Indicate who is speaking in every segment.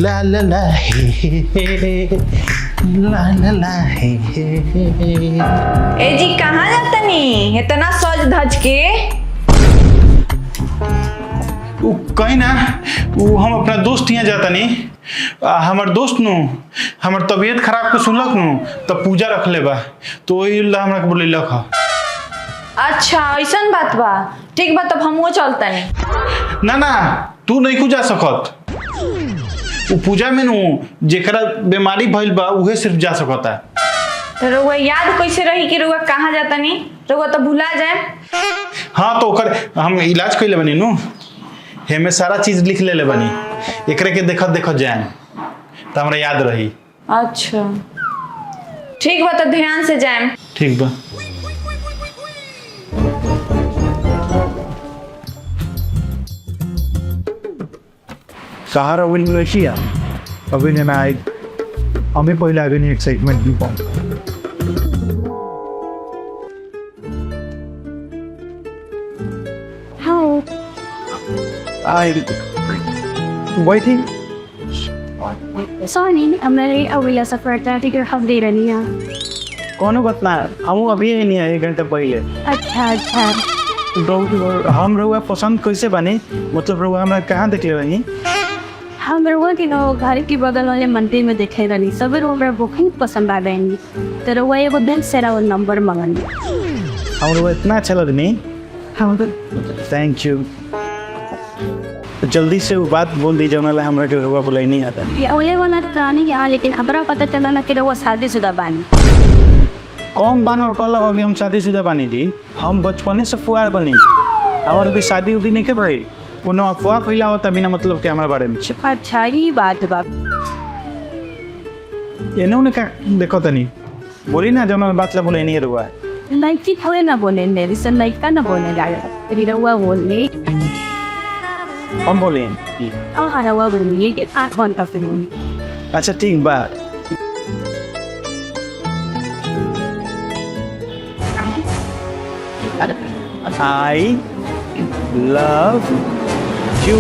Speaker 1: ला ला ला हे ला ला ला हे
Speaker 2: ए जी कहाँ जाता नी इतना सज धज के।
Speaker 1: वो कहीं ना वो हम अपना दोस्त यहाँ जाता नहीं हमार दोस्त नु हमार तबीयत खराब के सुनलक नु तब पूजा रख ले बा तो वही ला हमरा के बोले लख।
Speaker 2: अच्छा ऐसन बात बा, ठीक बा तब हमो चलता नहीं।
Speaker 1: ना ना तू नहीं कुछ जा सकत, वो पूजा में नु जेकरा बीमारी भइल बा उहे सिर्फ जा सकता।
Speaker 2: तो रउआ याद कैसे रही कि रउआ कहाँ जाता नहीं, रउआ तो भुला जाए।
Speaker 1: हाँ तो ओकर हम इलाज कइले बनी नु हेमे सारा चीज लिख ले बनी एकरे के देखत देखत जाए तो हमरा याद रही।
Speaker 2: अच्छा ठीक बा तो ध्यान से जाए।
Speaker 1: ठीक बा।
Speaker 3: Sahara will Malaysia. Kami na naik. Kami po lagi ni excitement di po.
Speaker 4: How?
Speaker 3: I waiting.
Speaker 4: Sorry, हमारे अविला सफर था टिकट हम दे रही हैं।
Speaker 3: कोनो बात ना हम अभी नहीं आए 1 घंटा पहले।
Speaker 4: अच्छा अच्छा।
Speaker 3: हम रहुआ पसंद कैसे बने मतलब रहुआ हमरा कहाँ देख ले रही?
Speaker 4: हम रउआ के नो घर के बगल वाले मंदिर में देखे रही सब रउआ बहुत पसंद आ गई तो रउआ एगो दिन से रउआ नंबर मांगनी।
Speaker 3: हम रहुआ इतना अच्छा लग नहीं हम तो थैंक यू। जल्दी से वो बात बोल दी जो ना हमरा के रहुआ बुलाई नहीं आता।
Speaker 4: ये ओले वाला रानी के लेकिन हमरा पता चला ना कि रउआ शादीशुदा बानी।
Speaker 3: कौन बान और कल अभी हम शादीशुदा बानी जी, हम बचपने से फुआर बनी और भी शादी उदी नहीं कर रही कोनो अफवाह फैला होता बिना मतलब के हमारे बारे में।
Speaker 4: अच्छा ये बात बा
Speaker 3: इन्होंने क्या देखो तनी बोली ना जब मैं बात ला बोले नहीं रुआ
Speaker 4: लाइक थोड़े ना बोले मेरे से लाइक का ना बोले लगा तेरी रउआ बोले
Speaker 3: हम बोले
Speaker 4: हाँ रउआ बोले कि 8 घंटा फिर।
Speaker 3: अच्छा ठीक बात I love you.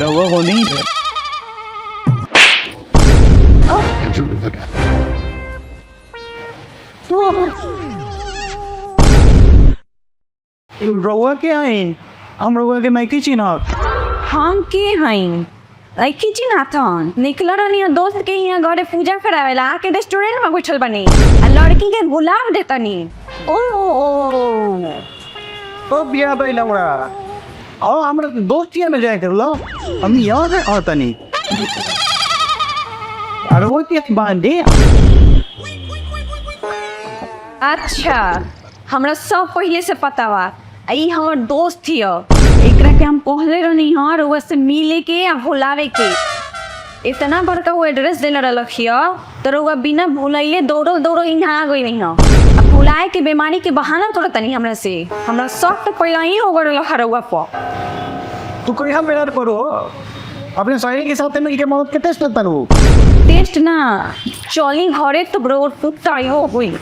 Speaker 3: रउआ बोली रउआ के आई हम रउआ के नहीं चिन्हत।
Speaker 2: हम के हई लड़की चिन्हाथन निकल रही दोस्त के यहाँ घरे पूजा करावेला आके रेस्टोरेंट में बैठल बनी आ लड़की के गुलाब देतनी। ओ
Speaker 3: अब याद आई लवड़ा और हमरा दोस्तिया में जाए कर लो हम यहाँ से और तनी अरे वो क्या बात दे।
Speaker 2: अच्छा हमरा सब पहले से पता बा ई हमर दोस्त थी एकरा के हम कहले रहनी हां रउआ से मिले के या भुलावे के इतना बड़का वो एड्रेस देले रखियो तो रउआ बिना भुलाइले दौड़ो दौड़ो यहाँ आ गई नहीं हो अब भुलाए के बीमारी के बहाना तोड़ तनी हमरा से हमरा सब तो पहले ही हो गए रउआ पर।
Speaker 3: तू कोई हम मेरा करो अपने सहेली के साथ मिल के मौत के टेस्ट करता रहूं।
Speaker 2: टेस्ट ना चली घरे तो ब्रो तू तैयार हो गई।